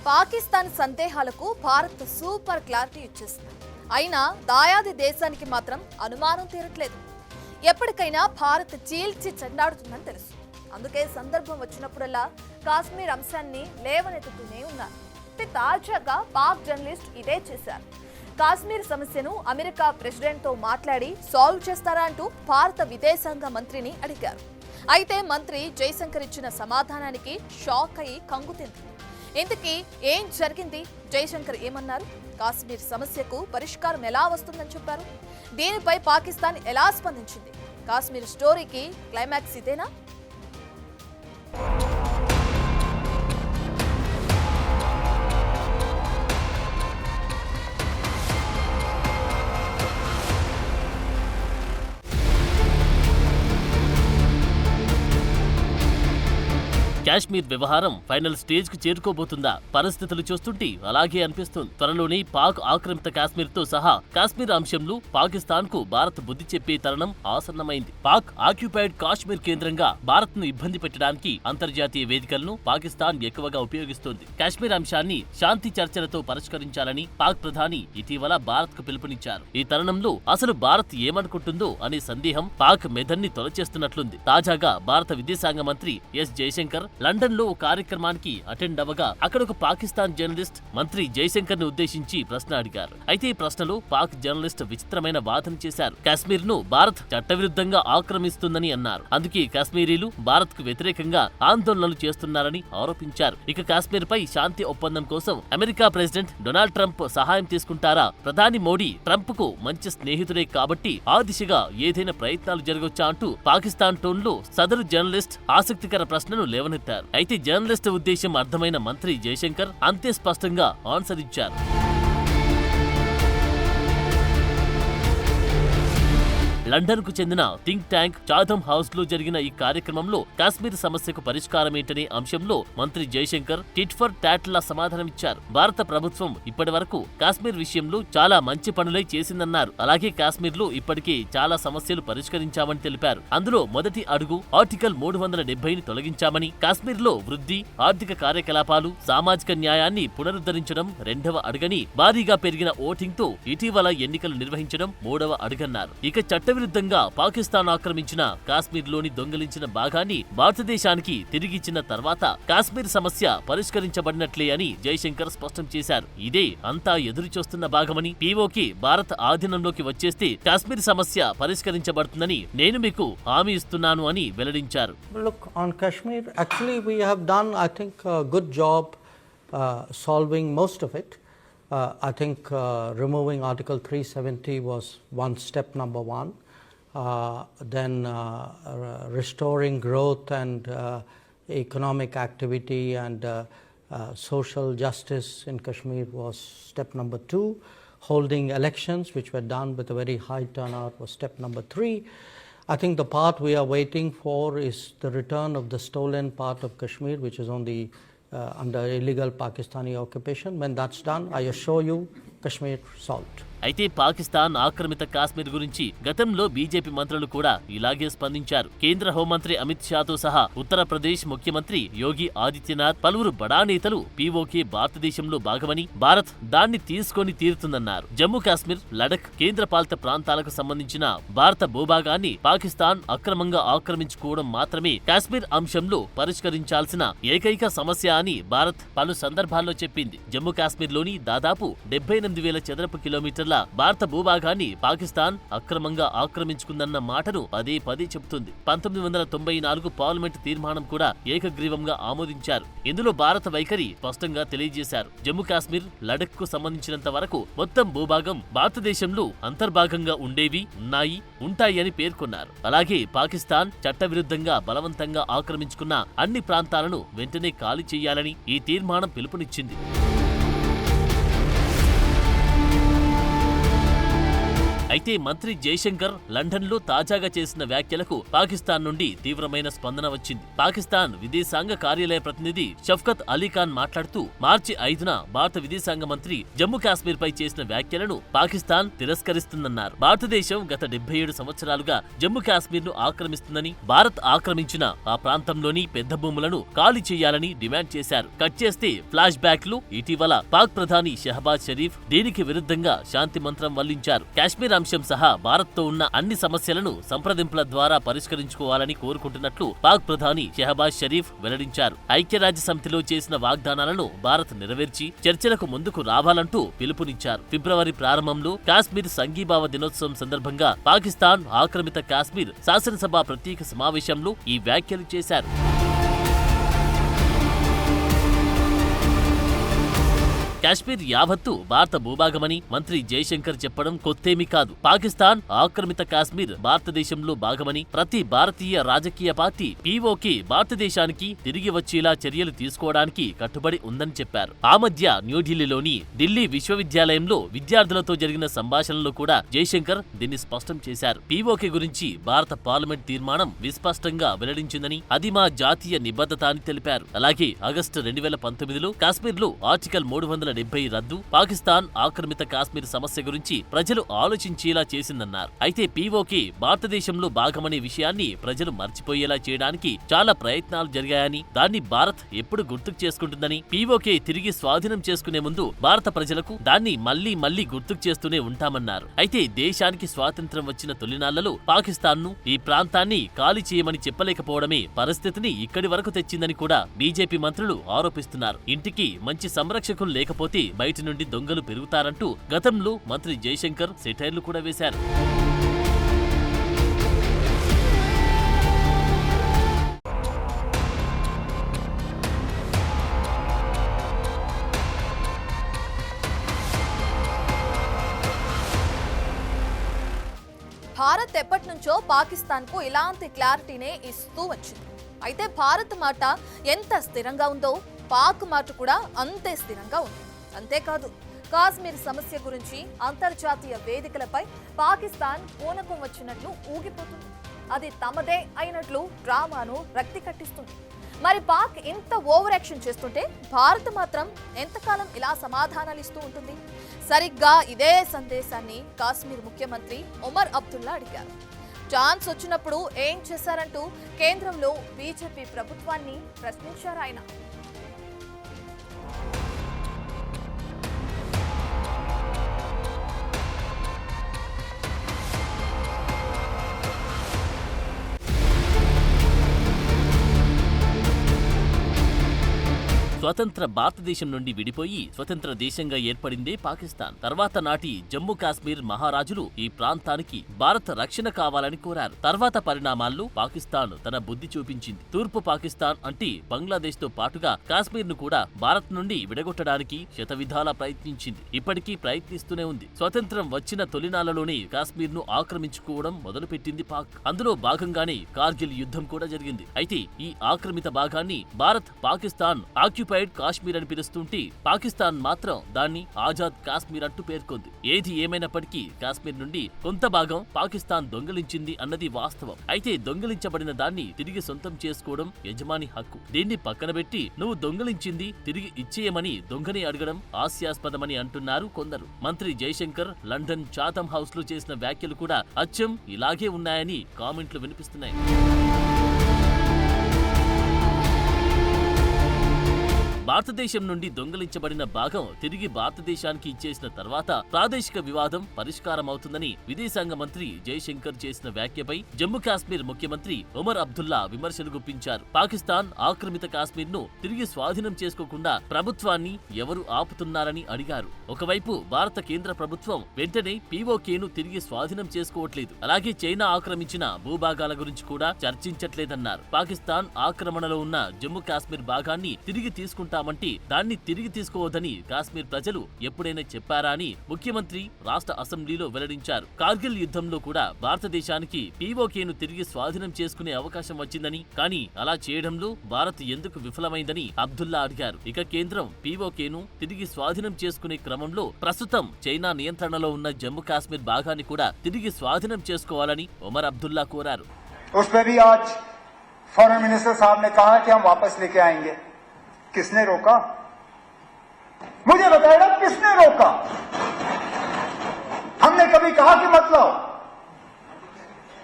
పాకిస్తాన్ సందేహాలకు Bharat super clarity ఇచ్చేసింది. అయినా దాయాది దేశానికి మాత్రం అనుమానం తీరట్లేదు. ఎప్పటికైనా భారత్ చీల్చి చెండాడుతుందని తెలుసు. అందుకే సందర్భం వచ్చినప్పుడల్లా కాశ్మీర్ అంశాన్ని లేవనెత్తుతూనే ఉన్నారు. తాజాగా పాక్ జర్నలిస్ట్ ఇదే చేశారు. కాశ్మీర్ సమస్యను అమెరికా ప్రెసిడెంట్తో మాట్లాడి సాల్వ్ చేస్తారా అంటూ భారత విదేశాంగ మంత్రిని అడిగారు. అయితే మంత్రి జైశంకర్ ఇచ్చిన సమాధానానికి షాక్ అయి కంగుతింది. ఇంతకీ ఏం జరిగింది? జైశంకర్ ఏమన్నారు? కాశ్మీర్ సమస్యకు పరిష్కారం ఎలా వస్తుందని చెప్పారు? దీనిపై పాకిస్తాన్ ఎలా స్పందించింది? కాశ్మీర్ స్టోరీకి క్లైమాక్స్ ఇదేనా? కాశ్మీర్ వ్యవహారం ఫైనల్ స్టేజ్ కు చేరుకోబోతుందా? పరిస్థితులు చూస్తుంటే అలాగే అనిపిస్తుంది. త్వరలోనే పాక్ ఆక్రమిత కాశ్మీర్ తో సహా కాశ్మీర్ అంశంలో పాకిస్తాన్ కు భారత్ బుద్ధి చెప్పే తరుణం ఆసన్నమైంది. పాక్ ఆక్యుపైడ్ కాశ్మీర్ కేంద్రంగా భారత్ ను ఇబ్బంది పెట్టడానికి అంతర్జాతీయ వేదికలను పాకిస్తాన్ ఎక్కువగా ఉపయోగిస్తోంది. కాశ్మీర్ అంశాన్ని శాంతి చర్చలతో పరిష్కరించాలని పాక్ ప్రధాని ఇటీవల భారత్ కు పిలుపునిచ్చారు. ఈ తరుణంలో అసలు భారత్ ఏమనుకుంటుందో అనే సందేహం పాక్ మెదన్ని తొలచేస్తున్నట్లుంది. తాజాగా భారత విదేశాంగ మంత్రి ఎస్ జైశంకర్ లండన్ లో కార్యక్రమానికి అటెండ్ అవ్వగా అక్కడ ఒక పాకిస్తాన్ జర్నలిస్ట్ మంత్రి జైశంకర్ ను ఉద్దేశించి ప్రశ్న అడిగారు. అయితే ఈ ప్రశ్నలో పాక్ జర్నలిస్ట్ విచిత్రమైన వాదన చేశారు. కాశ్మీర్ ను భారత్ చట్టవిరుద్ధంగా ఆక్రమిస్తుందని అన్నారు. అందుకే కాశ్మీరీలు భారత్ కు వ్యతిరేకంగా ఆందోళనలు చేస్తున్నారని ఆరోపించారు. ఇక కాశ్మీర్ పై శాంతి ఒప్పందం కోసం అమెరికా ప్రెసిడెంట్ డొనాల్డ్ ట్రంప్ సహాయం తీసుకుంటారా? ప్రధాని మోడీ ట్రంప్ కు మంచి స్నేహితుడే కాబట్టి ఆ దిశగా ఏదైనా ప్రయత్నాలు జరగొచ్చా అంటూ పాకిస్తాన్ టోన్ లో సదరు జర్నలిస్ట్ ఆసక్తికర ప్రశ్నను లేవనెత్తారు. అయితే జర్నలిస్ట్ ఉద్దేశం అర్థమైన మంత్రి జైశంకర్ అంతే స్పష్టంగా ఆన్సర్ ఇచ్చారు. లండన్ కు చెందిన థింక్ ట్యాంక్ చాథమ్ హౌస్ లో జరిగిన ఈ కార్యక్రమంలో కాశ్మీర్ సమస్యకు పరిష్కారమేంటనే అంశంలో మంత్రి జైశంకర్ టిట్ ఫర్ టాట్ లా సమాధానమిచ్చారు. భారత ప్రభుత్వం ఇప్పటి వరకు కాశ్మీర్ విషయంలో చాలా మంచి పనులై చేసిందన్నారు. అలాగే కాశ్మీర్ లో ఇప్పటికే చాలా సమస్యలు పరిష్కరించామని తెలిపారు. అందులో మొదటి అడుగు ఆర్టికల్ 370ని తొలగించామని, కాశ్మీర్ లో వృద్ధి, ఆర్థిక కార్యకలాపాలు, సామాజిక న్యాయాన్ని పునరుద్ధరించడం రెండవ అడుగని, భారీగా పెరిగిన ఓటింగ్ తో ఇటీవల ఎన్నికలు నిర్వహించడం మూడవ అడుగన్నారు. ఇక విరుద్ధంగా పాకిస్తాన్ ఆక్రమించిన కాశ్మీర్ లోని దొంగిలించిన భాగాన్ని భారతదేశానికి తిరిగిచ్చిన తర్వాత కాశ్మీర్ సమస్య పరిష్కరించబడినట్లే అని జైశంకర్ స్పష్టం చేశారు. ఇదే అంతా ఎదురు చూస్తున్న భాగమని, పీఓకే భారత్ ఆధీనంలోకి వచ్చేస్తే కాశ్మీర్ సమస్య పరిష్కరించబడుతుందని నేను మీకు హామీ ఇస్తున్నాను అని వెల్లడించారు. Look, on Kashmir, actually we have done, I think, a good job solving most of it. I think removing Article 370 was one step number one. Then restoring growth and economic activity and social justice in Kashmir was step number 2. Holding elections, which were done with a very high turnout, was step number 3. I think the part we are waiting for is the return of the stolen part of Kashmir, which is on the under illegal Pakistani occupation. When that's done, I assure you, Kashmir solved. అయితే పాకిస్తాన్ ఆక్రమిత కాశ్మీర్ గురించి గతంలో BJP మంత్రులు కూడా ఇలాగే స్పందించారు. కేంద్ర హోంమంత్రి అమిత్ షాతో సహా ఉత్తరప్రదేశ్ ముఖ్యమంత్రి యోగి ఆదిత్యనాథ్, పలువురు బడా నేతలు పీఓకే భారతదేశంలో భాగమని, భారత్ దాన్ని తీసుకొని తీరుతుందన్నారు. జమ్మూ కాశ్మీర్, లడఖ్ కేంద్రపాలిత ప్రాంతాలకు సంబంధించిన భారత భూభాగాన్ని పాకిస్తాన్ అక్రమంగా ఆక్రమించుకోవడం మాత్రమే కాశ్మీర్ అంశంలో పరిష్కరించాల్సిన ఏకైక సమస్య అని భారత్ పలు సందర్భాల్లో చెప్పింది. జమ్మూ కాశ్మీర్లోని దాదాపు 78,000 చదరపు కిలోమీటర్ల భారత భూభాగాన్ని పాకిస్తాన్ అక్రమంగా ఆక్రమించుకుందన్న మాటను పదే పదే చెబుతుంది. 1994 పార్లమెంట్ తీర్మానం కూడా ఏకగ్రీవంగా ఆమోదించారు. ఇందులో భారత వైఖరి స్పష్టంగా తెలియజేశారు. జమ్మూ కాశ్మీర్, లడఖ్ కు సంబంధించినంత వరకు మొత్తం భూభాగం భారతదేశంలో అంతర్భాగంగా ఉండేవి, ఉన్నాయి, ఉంటాయి అని పేర్కొన్నారు. అలాగే పాకిస్తాన్ చట్టవిరుద్ధంగా బలవంతంగా ఆక్రమించుకున్న అన్ని ప్రాంతాలను వెంటనే ఖాళీ చేయాలని ఈ తీర్మానం పిలుపునిచ్చింది. అయితే మంత్రి జైశంకర్ లండన్లో తాజాగా చేసిన వ్యాఖ్యలకు పాకిస్తాన్ నుండి తీవ్రమైన స్పందన వచ్చింది. పాకిస్తాన్ విదేశాంగ కార్యాలయ ప్రతినిధి షఫ్కత్ అలీ ఖాన్ మాట్లాడుతూ మార్చి 5న భారత విదేశాంగ మంత్రి జమ్మూ కాశ్మీర్ పై చేసిన వ్యాఖ్యలను పాకిస్తాన్ తిరస్కరిస్తుందన్నారు. భారతదేశం గత 77 సంవత్సరాలుగా జమ్మూ కాశ్మీర్ ను ఆక్రమిస్తుందని, భారత్ ఆక్రమించిన ఆ ప్రాంతంలోని పెద్ద భూములను ఖాళీ చేయాలని డిమాండ్ చేశారు. కట్ చేస్తే ఫ్లాష్ బ్యాక్ లు ఇటీవల పాక్ ప్రధాని షహబాజ్ షరీఫ్ దీనికి విరుద్ధంగా శాంతి మంత్రం వల్లించారు. కాశ్మీర్ అంశం సహా భారత్తో ఉన్న అన్ని సమస్యలను సంప్రదింపుల ద్వారా పరిష్కరించుకోవాలని కోరుకుంటున్నట్లు పాక్ ప్రధాని షహబాజ్ షరీఫ్ వెల్లడించారు. ఐక్యరాజ్య సమితిలో చేసిన వాగ్దానాలను భారత్ నెరవేర్చి చర్చలకు ముందుకు రావాలంటూ పిలుపునిచ్చారు. ఫిబ్రవరి ప్రారంభంలో కాశ్మీర్ సంఘీభావ దినోత్సవం సందర్భంగా పాకిస్తాన్ ఆక్రమిత కాశ్మీర్ శాసనసభ ప్రత్యేక సమావేశంలో ఈ వ్యాఖ్యలు చేశారు. కాశ్మీర్ యావత్తు భారత భూభాగమని మంత్రి జైశంకర్ చెప్పడం కొత్తేమీ కాదు. పాకిస్తాన్ ఆక్రమిత కాశ్మీర్ భారతదేశంలో భాగమని ప్రతి భారతీయ రాజకీయ పార్టీ పీఓకే భారతదేశానికి తిరిగి వచ్చేలా చర్యలు తీసుకోవడానికి కట్టుబడి ఉందని చెప్పారు. ఆ మధ్య న్యూఢిల్లీలోని ఢిల్లీ విశ్వవిద్యాలయంలో విద్యార్థులతో జరిగిన సంభాషణలో కూడా జైశంకర్ దీన్ని స్పష్టం చేశారు. పీఓకే గురించి భారత పార్లమెంట్ తీర్మానం విస్పష్టంగా వెల్లడించిందని, అది మా జాతీయ నిబద్ధత అని తెలిపారు. అలాగే ఆగస్టు 2019లో కాశ్మీర్లో ఆర్టికల్ 370 రద్దు పాకిస్తాన్ ఆక్రమిత కాశ్మీర్ సమస్య గురించి ప్రజలు ఆలోచించేలా చేసిందన్నారు. అయితే పీఓకే భారతదేశంలో భాగమనే విషయాన్ని ప్రజలు మర్చిపోయేలా చేయడానికి చాలా ప్రయత్నాలు జరిగాయని, దాన్ని భారత్ ఎప్పుడు గుర్తుకు చేసుకుంటుందని, పీఓకే తిరిగి స్వాధీనం చేసుకునే ముందు భారత ప్రజలకు దాన్ని మళ్లీ గుర్తుకు చేస్తూనే ఉంటామన్నారు. అయితే దేశానికి స్వాతంత్ర్యం వచ్చిన తొలినాళ్లలో పాకిస్తాన్ ను ఈ ప్రాంతాన్ని ఖాళీ చేయమని చెప్పలేకపోవడమే పరిస్థితిని ఇక్కడి వరకు తెచ్చిందని కూడా బీజేపీ మంత్రులు ఆరోపిస్తున్నారు. ఇంటికి మంచి సంరక్షకులు లేకపోతే బయటి నుండి దొంగలు పెరుగుతారంటూ గతంలో మంత్రి జైశంకర్ సెటైర్లు కూడా వేశారు. భారత్ ఎప్పటి నుంచో పాకిస్తాన్ కు ఇలాంటి క్లారిటీనే ఇస్తూ వచ్చింది. అయితే భారత్ మాట ఎంత స్థిరంగా ఉందో పాక్ మాట కూడా అంతే స్థిరంగా ఉంది. అంతేకాదు, కాశ్మీర్ సమస్య గురించి అంతర్జాతీయ వేదికలపై పాకిస్తాన్ పూనకం వచ్చినట్లు ఊగిపోతుంది. అది తమదే అయినట్లు డ్రామాను రక్తి కట్టిస్తుంది. మరి పాక్ ఇంత ఓవర్ యాక్షన్ చేస్తుంటే భారత్ మాత్రం ఎంతకాలం ఇలా సమాధానాలు ఇస్తూ ఉంటుంది? సరిగ్గా ఇదే సందేశాన్ని కాశ్మీర్ ముఖ్యమంత్రి ఒమర్ అబ్దుల్లా అడిగారు. ఛాన్స్ వచ్చినప్పుడు ఏం చేశారంటూ కేంద్రంలో బీజేపీ ప్రభుత్వాన్ని ప్రశ్నించారు ఆయన. స్వతంత్ర భారతదేశం నుండి విడిపోయి స్వతంత్ర దేశంగా ఏర్పడిందే పాకిస్తాన్. తర్వాత నాటి జమ్మూ కాశ్మీర్ మహారాజులు ఈ ప్రాంతానికి భారత రక్షణ కావాలని కోరారు. తర్వాత పరిణామాల్లో పాకిస్తాన్ తన బుద్ధి చూపించింది. తూర్పు పాకిస్తాన్ అంటే బంగ్లాదేశ్ తో పాటుగా కాశ్మీర్ ను కూడా భారత్ నుండి విడగొట్టడానికి శతవిధాలా ప్రయత్నించింది. ఇప్పటికీ ప్రయత్నిస్తూనే ఉంది. స్వతంత్రం వచ్చిన తొలినాళ్లలోనే కాశ్మీర్ ను ఆక్రమించుకోవడం మొదలుపెట్టింది పాక్. అందులో భాగంగానే కార్గిల్ యుద్ధం కూడా జరిగింది. అయితే ఈ ఆక్రమిత భాగాన్ని భారత్ పాకిస్తాన్ ఆక్యుపైడ్ కాశ్మీర్ అని పిలుస్తుంటే పాకిస్తాన్ మాత్రం దాన్ని ఆజాద్ కాశ్మీర్ అంటూ పేర్కొంది. ఏది ఏమైనప్పటికీ కాశ్మీర్ నుండి కొంత భాగం పాకిస్తాన్ దొంగిలించింది అన్నది వాస్తవం. అయితే దొంగిలించబడిన దాన్ని తిరిగి సొంతం చేసుకోవడం యజమాని హక్కు. దీన్ని పక్కన పెట్టి నువ్వు దొంగిలించింది తిరిగి ఇచ్చేయమని దొంగని అడగడం హాస్యాస్పదమని అంటున్నారు కొందరు. మంత్రి జైశంకర్ లండన్ చాథమ్ హౌస్ లో చేసిన వ్యాఖ్యలు కూడా అచ్చం ఇలాగే ఉన్నాయని కామెంట్లు వినిపిస్తున్నాయి. భారతదేశం నుండి దొంగిలించబడిన భాగం తిరిగి భారతదేశానికి ఇచ్చేసిన తర్వాత ప్రాదేశిక వివాదం పరిష్కారమవుతుందని విదేశాంగ మంత్రి జైశంకర్ చేసిన వ్యాఖ్యపై జమ్మూ కాశ్మీర్ ముఖ్యమంత్రి ఒమర్ అబ్దుల్లా విమర్శలు గుప్పించారు. పాకిస్తాన్ ఆక్రమిత కాశ్మీర్ ను తిరిగి స్వాధీనం చేసుకోకుండా ప్రభుత్వాన్ని ఎవరు ఆపుతున్నారని అడిగారు. ఒకవైపు భారత కేంద్ర ప్రభుత్వం వెంటనే పీఓకేను తిరిగి స్వాధీనం చేసుకోవట్లేదు. అలాగే చైనా ఆక్రమించిన భూభాగాల గురించి కూడా చర్చించట్లేదన్నారు. పాకిస్తాన్ ఆక్రమణలో ఉన్న జమ్మూ కాశ్మీర్ భాగాన్ని తిరిగి తీసుకుంటామని తీసుకున్నామంటే దాన్ని తిరిగి తీసుకోవద్దని కాశ్మీర్ ప్రజలు ఎప్పుడైనా చెప్పారా అని ముఖ్యమంత్రి రాష్ట్ర అసెంబ్లీలో వెల్లడించారు. కార్గిల్ యుద్ధంలో కూడా భారతదేశానికి పీఓకేను తిరిగి స్వాధీనం చేసుకునే అవకాశం వచ్చిందని, కానీ అలా చేయడంలో భారత్ ఎందుకు విఫలమైందని అబ్దుల్లా అడిగారు. ఇక కేంద్రం పీఓకేను తిరిగి స్వాధీనం చేసుకునే క్రమంలో ప్రస్తుతం చైనా నియంత్రణలో ఉన్న జమ్మూ కాశ్మీర్ భాగాన్ని కూడా తిరిగి స్వాధీనం చేసుకోవాలని ఒమర్ అబ్దుల్లా కోరారు. फॉरेन मिनिस्टर साहब ने कहा कि हम वापस लेके आएंगे. किसने रोका? मुझे बताएगा किसने रोका? हमने कभी कहा कि मत लाओ?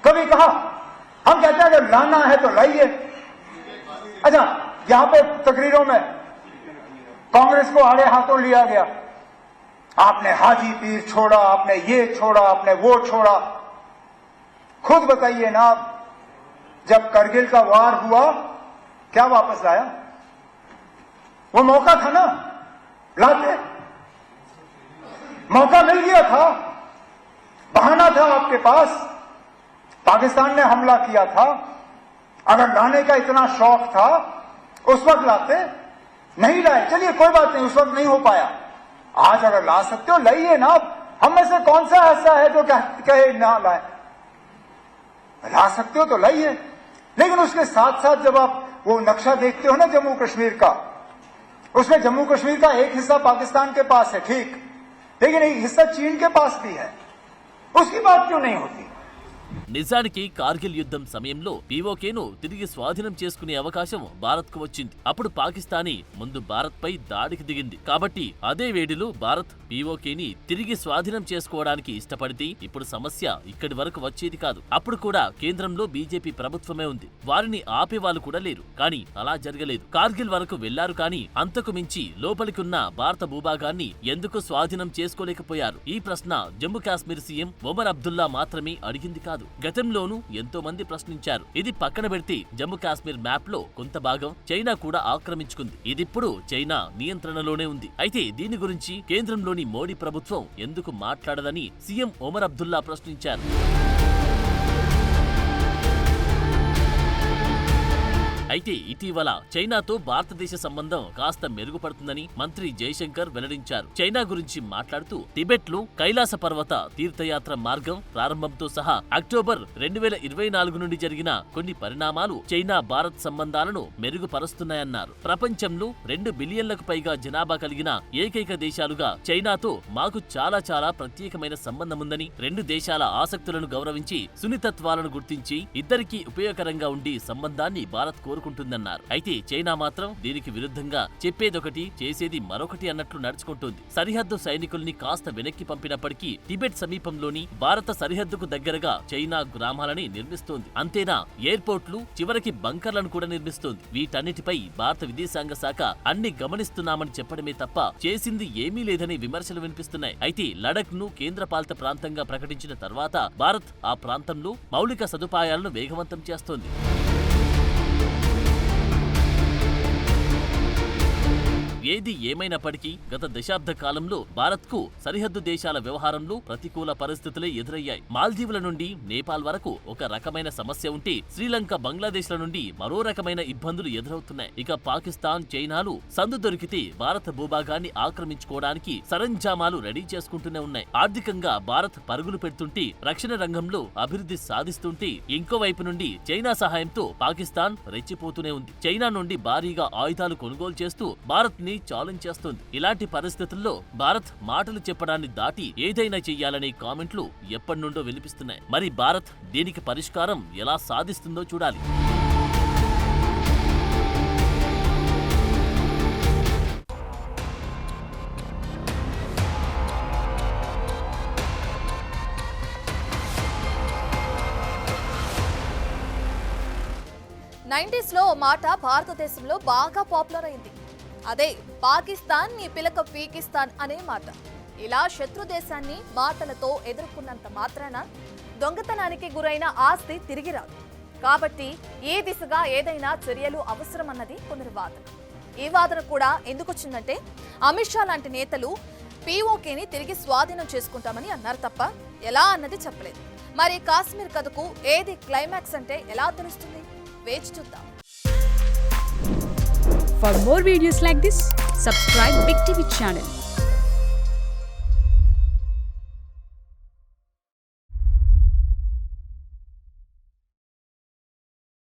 कभी कहा? हम कहते हैं अगर लाना है तो लाइए. अच्छा, यहां पे तकरीरों में कांग्रेस को आड़े हाथों लिया गया. आपने हाजी पीर छोड़ा, आपने ये छोड़ा, आपने वो छोड़ा. खुद बताइए ना, जब करगिल का वार हुआ क्या वापस लाया? वो मौका था ना, लाते. मौका मिल गया था, बहाना था आपके पास. पाकिस्तान ने हमला किया था, अगर लाने का इतना शौक था उस वक्त लाते. नहीं लाए, चलिए कोई बात नहीं, उस वक्त नहीं हो पाया. आज अगर ला सकते हो लाइए ना. हम में से कौन सा ऐसा है जो कहे ना लाए? ला सकते हो तो लाइए. लेकिन उसके साथ साथ जब आप वो नक्शा देखते हो ना जम्मू कश्मीर का, उसमें जम्मू कश्मीर का एक हिस्सा पाकिस्तान के पास है, ठीक, लेकिन एक हिस्सा चीन के पास भी है. उसकी बात क्यों नहीं होती? నిజానికి కార్గిల్ యుద్ధం సమయంలో పీఓకేను తిరిగి స్వాధీనం చేసుకునే అవకాశం భారత్ కు వచ్చింది. అప్పుడు పాకిస్తానీ ముందు భారత్ పై దాడికి దిగింది. కాబట్టి అదే వేడిలో భారత్ పీఓకేని తిరిగి స్వాధీనం చేసుకోవడానికి ఇష్టపడితే ఇప్పుడు సమస్య ఇక్కడి వరకు వచ్చేది కాదు. అప్పుడు కూడా కేంద్రంలో బీజేపీ ప్రభుత్వమే ఉంది. వారిని ఆపే వాళ్ళు కూడా లేరు. కానీ అలా జరగలేదు. కార్గిల్ వరకు వెళ్లారు, కానీ అంతకు మించి లోపలికున్న భారత భూభాగాన్ని ఎందుకు స్వాధీనం చేసుకోలేకపోయారు? ఈ ప్రశ్న జమ్మూ కాశ్మీర్ సీఎం ఒమర్ అబ్దుల్లా మాత్రమే అడిగింది కాదు. గతంలోనూ ఎంతో మంది ప్రశ్నించారు. ఇది పక్కన పెడితే జమ్మూ కాశ్మీర్ మ్యాప్ లో కొంత భాగం చైనా కూడా ఆక్రమించుకుంది. ఇదిప్పుడు చైనా నియంత్రణలోనే ఉంది. అయితే దీని గురించి కేంద్రంలోని మోడీ ప్రభుత్వం ఎందుకు మాట్లాడదని సీఎం ఒమర్ అబ్దుల్లా ప్రశ్నించారు. అయితే ఇటీవల చైనాతో భారతదేశ సంబంధం కాస్త మెరుగుపడుతుందని మంత్రి జయశంకర్ వెల్లడించారు. చైనా గురించి మాట్లాడుతూ టిబెట్ లో కైలాస పర్వత తీర్థయాత్ర మార్గం ప్రారంభంతో సహా అక్టోబర్ 2024 నుండి జరిగిన కొన్ని పరిణామాలు చైనా భారత్ సంబంధాలను మెరుగుపరుస్తున్నాయన్నారు. ప్రపంచంలో 2 బిలియన్లకు పైగా జనాభా కలిగిన ఏకైక దేశాలుగా చైనాతో మాకు చాలా చాలా ప్రత్యేకమైన సంబంధం ఉందని, 2 దేశాల ఆసక్తులను గౌరవించి సున్నితత్వాలను గుర్తించి ఇద్దరికీ ఉపయోగకరంగా ఉండి సంబంధాన్ని భారత్ కోరుకుంటుందన్నారు. అయితే చైనా మాత్రం దీనికి విరుద్ధంగా చెప్పేదొకటి చేసేది మరొకటి అన్నట్లు నడుచుకుంటుంది. సరిహద్దు సైనికుల్ని కాస్త వెనక్కి పంపినప్పటికీ టిబెట్ సమీపంలోని భారత సరిహద్దుకు దగ్గరగా చైనా గ్రామాలని నిర్మిస్తోంది. అంతేనా, ఎయిర్పోర్ట్లు, చివరికి బంకర్లను కూడా నిర్మిస్తోంది. వీటన్నిటిపై భారత విదేశాంగ శాఖ అన్ని గమనిస్తున్నామని చెప్పడమే తప్ప చేసింది ఏమీ లేదని విమర్శలు వినిపిస్తున్నాయి. అయితే లడఖ్ ను కేంద్రపాలిత ప్రాంతంగా ప్రకటించిన తర్వాత భారత్ ఆ ప్రాంతంలో మౌలిక సదుపాయాలను వేగవంతం చేస్తోంది. ఏది ఏమైనప్పటికీ గత దశాబ్ద కాలంలో భారత్ కు సరిహద్దు దేశాల వ్యవహారంలో ప్రతికూల పరిస్థితులే ఎదురయ్యాయి. మాల్దీవుల నుండి నేపాల్ వరకు ఒక రకమైన సమస్య ఉంటే శ్రీలంక, బంగ్లాదేశ్ల నుండి మరో రకమైన ఇబ్బందులు ఎదురవుతున్నాయి. ఇక పాకిస్తాన్, చైనాలు సందు దొరికితే భారత భూభాగాన్ని ఆక్రమించుకోవడానికి సరంజామాలు రెడీ చేసుకుంటూనే ఉన్నాయి. ఆర్థికంగా భారత్ పరుగులు పెడుతుంటే, రక్షణ రంగంలో అభివృద్ధి సాధిస్తుంటే, ఇంకోవైపు నుండి చైనా సహాయంతో పాకిస్తాన్ రెచ్చిపోతూనే ఉంది. చైనా నుండి భారీగా ఆయుధాలు కొనుగోలు చేస్తూ భారత్ ని ఛాలెంజ్ చేస్తోంది. ఇలాంటి పరిస్థితుల్లో భారత్ మాటలు చెప్పడాన్ని దాటి ఏదైనా చెయ్యాలనే కామెంట్లు ఎప్పటి నుండో వినిపిస్తున్నాయి. మరి భారత్ దీనికి పరిష్కారం ఎలా సాధిస్తుందో చూడాలి. నైన్టీస్లో ఓ మాట భారతదేశంలో బాగా పాపులర్ అయింది. అదే పాకిస్తాన్ నీ పిలక పీకిస్తాన్ అనే మాట. ఇలా శత్రు దేశాన్ని మాటలతో ఎదుర్కొన్నంత మాత్రాన దొంగతనానికి గురైన ఆస్తి తిరిగి రాదు. కాబట్టి ఈ దిశగా ఏదైనా చర్యలు అవసరమన్నది కొందరి వాదన. ఈ వాదన కూడా ఎందుకొచ్చిందంటే, అమిత్ షా లాంటి నేతలు పీఓకేని తిరిగి స్వాధీనం చేసుకుంటామని అన్నారు తప్ప ఎలా అన్నది చెప్పలేదు. మరి కాశ్మీర్ కథకు ఏది క్లైమాక్స్ అంటే ఎలా తెలుస్తుంది? వేచి చూద్దాం. For more videos like this, subscribe Big TV channel.